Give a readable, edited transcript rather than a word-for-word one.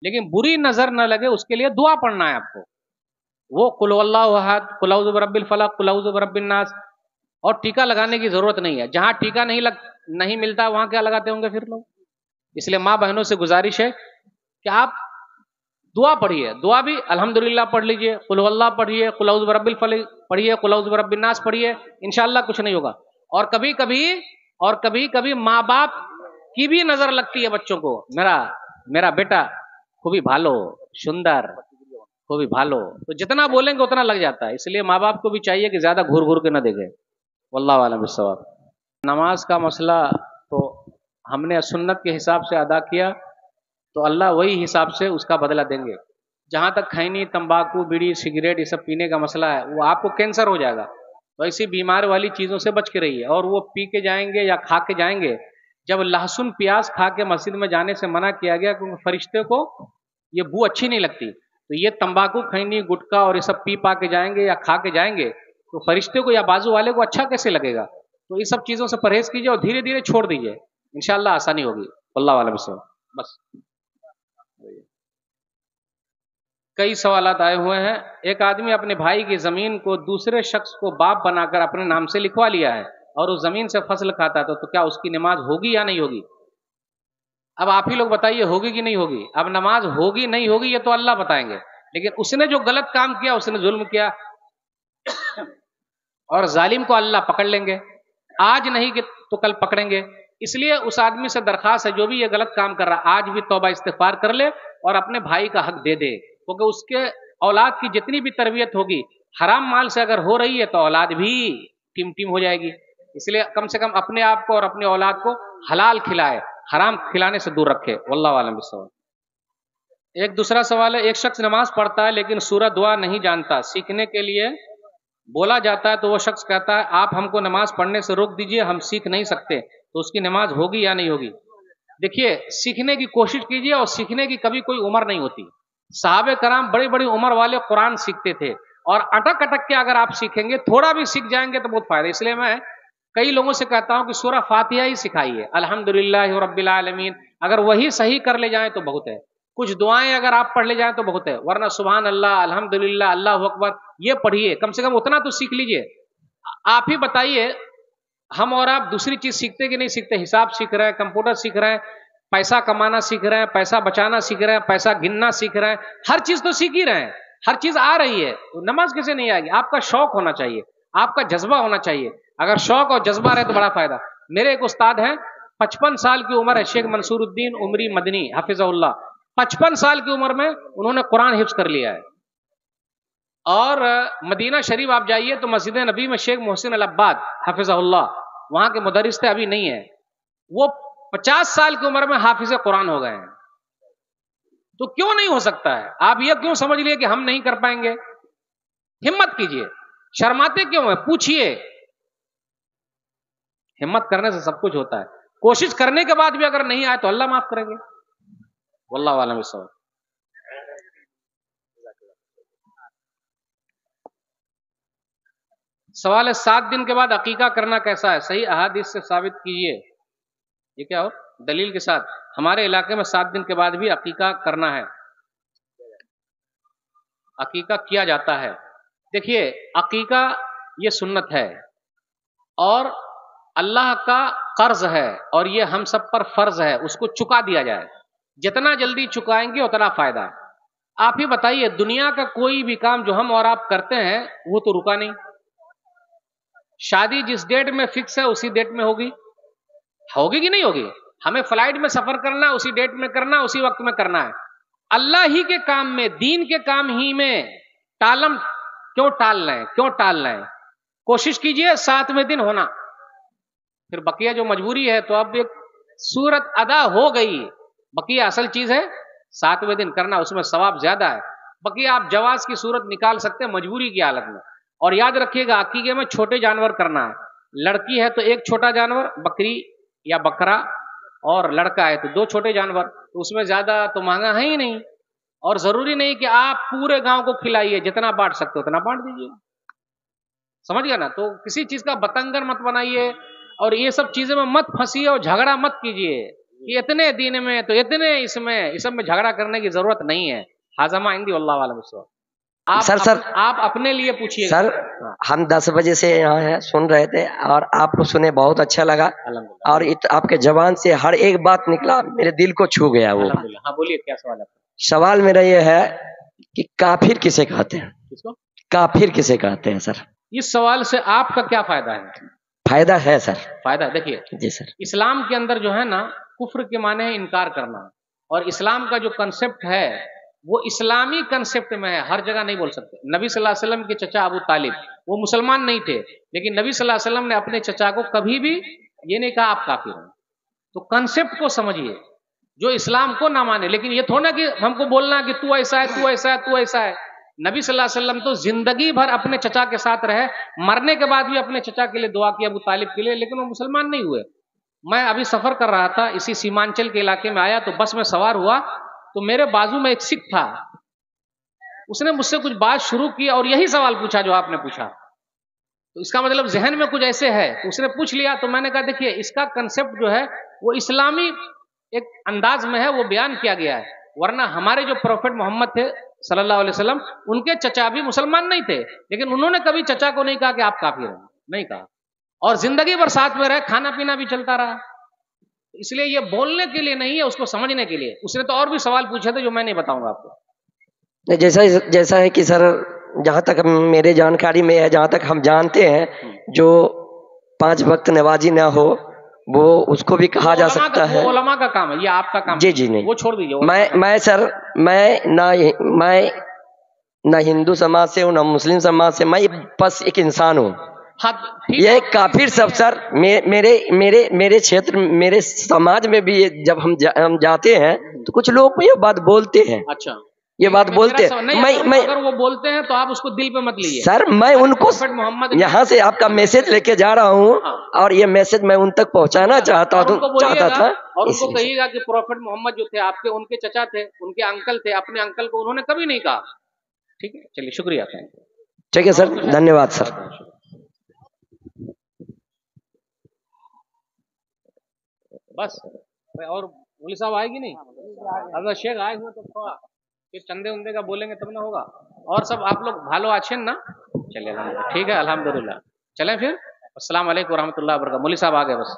لیکن بری نظر نہ لگے اس کے لیے دعا پڑھنا ہے آپ کو. وہ قل واللہ احد، قل اعوذ برب الفلق، قل اعوذ برب الناس. اور ٹیکا لگانے کی ضرورت نہیں ہے. جہاں ٹیکا نہیں ملتا وہاں کیا لگاتے ہوں گے پھر لوگ. اس لیے ماں بہنوں سے گزارش ہے کہ آپ دعا پڑھیے. دعا بھی الحمدللہ پڑھ لیجئے، قل واللہ پڑھیے، قل اعوذ برب الفلق پڑھیے، قل اعوذ برب الناس پڑھیے، انشاءاللہ کچھ نہیں ہوگا. اور کبھی کبھی ماں باپ کی بھی نظر لگتی ہے بچوں کو، میرا بیٹا خوبی بھالو، سندر خوبی بھالو، تو جتنا بولیں گے اتنا لگ جاتا ہے. اس لیے ماں باپ کو بھی چاہیے کہ زیادہ گھور گھور کے نہ دیکھیں. واللہ اعلم بالصواب. نماز کا مسئلہ تو ہم نے سنت کے حساب سے ادا کیا تو اللہ وہی حساب سے اس کا بدلہ دیں گے. جہاں تک کھینی، تمباکو، بیڑی، سگریٹ یہ سب پینے کا مسئلہ ہے، وہ آپ کو کینسر ہو جائے گا. تو ایسی بیمار والی چیزوں سے بچ کے رہیے. اور وہ پی کے جائیں گے یا کھا کے جائیں گے. جب لہسن پیاز کھا کے مسجد میں جانے سے منع کیا گیا کیونکہ فرشتے کو یہ بو اچھی نہیں لگتی، تو یہ تمباکو، کھینی، گٹکا اور یہ سب پی پا کے جائیں گے یا کھا کے جائیں گے تو فرشتے کو یا بازو والے کو اچھا کیسے لگے گا. تو یہ سب چیزوں سے پرہیز کیجیے اور دھیرے دھیرے چھوڑ دیجیے، انشاءاللہ آسانی ہوگی. اللہ علیہ وسلم. بس کئی سوالات آئے ہوئے ہیں. ایک آدمی اپنے بھائی کی زمین کو دوسرے شخص کو باپ بنا کر اپنے نام سے لکھوا لیا ہے اور اس زمین سے فصل کھاتا ہے تو کیا اس کی نماز ہوگی یا نہیں ہوگی؟ اب آپ ہی لوگ بتائیے ہوگی کہ نہیں ہوگی. اب نماز ہوگی نہیں ہوگی یہ تو اللہ بتائیں گے، لیکن اس نے جو غلط کام کیا، اس نے ظلم کیا اور ظالم کو اللہ پکڑ لیں گے. آج نہیں کہ تو کل پکڑیں گے. اس لیے اس آدمی سے درخواست ہے جو بھی یہ غلط کام کر رہا ہے آج بھی توبہ استغفار کر لے اور اپنے بھائی کا حق دے دے، کیونکہ اس کے اولاد کی جتنی بھی تربیت ہوگی حرام مال سے اگر ہو رہی ہے تو اولاد بھی ٹیم ٹیم ہو جائے گی. اس لیے کم سے کم اپنے آپ کو اور اپنی اولاد کو حلال کھلائے، حرام کھلانے سے دور رکھے. واللہ اعلم بالصواب. ایک دوسرا سوال ہے، ایک شخص نماز پڑھتا ہے لیکن سورہ دعا نہیں جانتا، سیکھنے کے لیے بولا جاتا ہے تو وہ شخص کہتا ہے آپ ہم کو نماز پڑھنے سے روک دیجئے، ہم سیکھ نہیں سکتے، تو اس کی نماز ہوگی یا نہیں ہوگی؟ دیکھیے سیکھنے کی کوشش کیجئے اور سیکھنے کی کبھی کوئی عمر نہیں ہوتی. صحابہ کرام بڑی بڑی عمر والے قرآن سیکھتے تھے اور اٹک اٹک کے اگر آپ سیکھیں گے تھوڑا بھی سیکھ جائیں گے تو بہت فائدہ. اس لیے میں کئی لوگوں سے کہتا ہوں کہ سورہ فاتحہ ہی سکھائیے، الحمدللہ رب العالمین، اگر وہی صحیح کر لے جائیں تو بہت ہے. کچھ دعائیں اگر آپ پڑھ لے جائیں تو بہت ہے، ورنہ سبحان اللہ، الحمدللہ، اللہ اکبر یہ پڑھیے، کم سے کم اتنا تو سیکھ لیجئے. آپ ہی بتائیے ہم اور آپ دوسری چیز سیکھتے کہ نہیں سیکھتے؟ حساب سیکھ رہے ہیں، کمپیوٹر سیکھ رہے ہیں، پیسہ کمانا سیکھ رہے ہیں، پیسہ بچانا سیکھ رہے ہیں، پیسہ گننا سیکھ رہے ہیں، ہر چیز تو سیکھ ہی رہے ہیں، ہر چیز آ رہی ہے. نماز کیسے نہیں آئے گی؟ آپ کا شوق ہونا چاہیے، آپ کا جذبہ ہونا چاہیے. اگر شوق اور جذبہ رہے تو بڑا فائدہ. میرے ایک استاد ہیں، 55 سال کی عمر ہے، شیخ منصور الدین عمری مدنی حفظہ اللہ. 55 سال کی عمر میں انہوں نے قرآن حفظ کر لیا ہے. اور مدینہ شریف آپ جائیے تو مسجد نبی میں شیخ محسن العباد حفظہ اللہ وہاں کے مدرس تھے، ابھی نہیں ہے. وہ 50 سال کی عمر میں حافظ قرآن ہو گئے ہیں. تو کیوں نہیں ہو سکتا ہے؟ آپ یہ کیوں سمجھ لیے کہ ہم نہیں کر پائیں گے؟ ہمت کیجئے، شرماتے کیوں ہیں؟ پوچھئے. ہمت کرنے سے سب کچھ ہوتا ہے. کوشش کرنے کے بعد بھی اگر نہیں آئے تو اللہ معاف کریں گے. واللہ اعلم بالصواب. سوال ہے 7 دن کے بعد عقیقہ کرنا کیسا ہے؟ صحیح احادیث سے ثابت کیجیے. یہ کیا ہو دلیل کے ساتھ. ہمارے علاقے میں 7 دن کے بعد بھی عقیقہ کرنا ہے، عقیقہ کیا جاتا ہے. دیکھیے عقیقہ یہ سنت ہے اور اللہ کا قرض ہے اور یہ ہم سب پر فرض ہے، اس کو چکا دیا جائے. جتنا جلدی چکائیں گے اتنا فائدہ ہے. آپ ہی بتائیے دنیا کا کوئی بھی کام جو ہم اور آپ کرتے ہیں وہ تو رکا نہیں. شادی جس ڈیٹ میں فکس ہے اسی ڈیٹ میں ہوگی کہ نہیں ہوگی؟ ہمیں فلائٹ میں سفر کرنا اسی ڈیٹ میں کرنا، اسی وقت میں کرنا ہے. اللہ ہی کے کام میں، دین کے کام ہی میں ٹالم کیوں ٹال رہے ہیں؟ کوشش کیجئے 7ویں دن ہونا. پھر بقیہ جو مجبوری ہے تو اب ایک صورت ادا ہو گئی، بقیہ اصل چیز ہے 7ویں دن کرنا، اس میں ثواب زیادہ ہے. بقیہ آپ جواز کی صورت نکال سکتے ہیں مجبوری کی حالت میں. اور یاد رکھیے گا عقیقے میں چھوٹے جانور کرنا ہے. لڑکی ہے تو ایک چھوٹا جانور بکری یا بکرا، اور لڑکا ہے تو 2 چھوٹے جانور. تو اس میں زیادہ تو مہنگا ہے ہی نہیں، اور ضروری نہیں کہ آپ پورے گاؤں کو کھلائیے، جتنا بانٹ سکتے اتنا بانٹ دیجیے. سمجھ گیا نا؟ تو کسی چیز کا بتنگڑ مت بنائیے اور یہ سب چیزیں میں مت پھنسیے اور جھگڑا مت کیجیے. کہ اتنے دین میں تو اتنے اس سب میں جھگڑا کرنے کی ضرورت نہیں ہے. ہاضمہ ہندی واللہ عالم. سر آپ اپنے لیے پوچھیے. سر ہم 10 بجے سے یہاں ہیں سن رہے تھے اور آپ کو سنے بہت اچھا لگا اور آپ کے زبان سے ہر ایک بات نکلا میرے دل کو چھو گیا. وہ ہاں بولیے کیا سوال ہے. سوال میرا یہ ہے کہ کافر کسے کہتے ہیں؟ کس کو کافر کسے کہتے ہیں سر؟ اس سوال سے آپ کا کیا فائدہ ہے؟ فائدہ ہے سر. فائدہ دیکھیے جی سر. اسلام کے اندر جو ہے نا کفر کے معنی ہے انکار کرنا, اور اسلام کا جو کنسپٹ ہے وہ اسلامی کنسپٹ میں ہے, ہر جگہ نہیں بول سکتے. نبی صلی اللہ علیہ وسلم کے چچا ابو طالب وہ مسلمان نہیں تھے, لیکن نبی صلی اللہ علیہ وسلم نے اپنے چچا کو کبھی بھی یہ نہیں کہا آپ کافر ہیں. تو کنسپٹ کو سمجھیے جو اسلام کو نہ مانے, لیکن یہ تھوڑا کہ ہم کو بولنا کہ تو ایسا ہے تو ایسا ہے تو ایسا ہے. نبی صلی اللہ علیہ وسلم تو زندگی بھر اپنے چچا کے ساتھ رہے, مرنے کے بعد بھی اپنے چچا کے لیے دعا کی ابو طالب کے لیے, لیکن وہ مسلمان نہیں ہوئے. میں ابھی سفر کر رہا تھا, اسی سیمانچل کے علاقے میں آیا تو بس میں سوار ہوا تو میرے بازو میں ایک سکھ تھا, اس نے مجھ سے کچھ بات شروع کی اور یہی سوال پوچھا جو آپ نے پوچھا. تو اس کا مطلب ذہن میں کچھ ایسے ہے, تو اس نے پوچھ لیا. تو میں نے کہا دیکھیے اس کا کنسپٹ جو ہے وہ اسلامی ایک انداز میں ہے, وہ بیان کیا گیا ہے, ورنہ ہمارے جو پروفٹ محمد تھے صلی اللہ علیہ وسلم ان کے چچا بھی مسلمان نہیں تھے, لیکن انہوں نے کبھی چچا کو نہیں کہا کہ آپ کافر ہیں, نہیں کہا, اور زندگی بھر ساتھ میں رہے, کھانا پینا بھی چلتا رہا. اس لیے یہ بولنے کے لیے نہیں ہے, اس کو سمجھنے کے لیے. اس نے تو اور بھی سوال پوچھے تھے جو میں نہیں بتاؤں گا آپ کو. جیسا ہے کہ سر جہاں تک میرے جانکاری میں ہے, جہاں تک ہم جانتے ہیں, جو 5 وقت نمازی نہ ہو وہ اس کو بھی کہا جا سکتا ہے. وہ علماء کا کام ہے, یہ آپ کا کام جی جی نہیں, وہ چھوڑ دیجیے. میں سر میں نہ ہندو سماج سے ہوں نہ مسلم سماج سے, میں بس ایک انسان ہوں. یہ کافر سب سر میرے چھیتر میرے سماج میں بھی جب ہم جاتے ہیں تو کچھ لوگ یہ بات بولتے ہیں. اچھا یہ بات بولتے ہیں, اگر وہ بولتے ہیں تو آپ اس کو دل پہ مت لیجیے. سر میں ان کو یہاں سے آپ کا میسج لے کے جا رہا ہوں اور یہ میسج میں ان تک پہنچانا چاہتا تھا. اور ان کو کہیے گا کہ پروفٹ محمد جو تھے آپ کے, ان کے چچا تھے, ان کے انکل تھے, اپنے انکل کو انہوں نے کبھی نہیں کہا. ٹھیک ہے, چلیے شکریہ. ٹھیک ہے سر, دھنیہ واد سر. بس اور مولوی صاحب آئے گی نہیں, اگر شیخ آئے ہوئے تو تھوڑا پھر چندے وندے کا بولیں گے تب نہ ہوگا. اور سب آپ لوگ بھالو اچھے نا, چلیے ٹھیک ہے الحمدللہ. چلیں پھر, السلام علیکم ورحمۃ اللہ وبرکاتہ. مولوی صاحب آ گئے بس.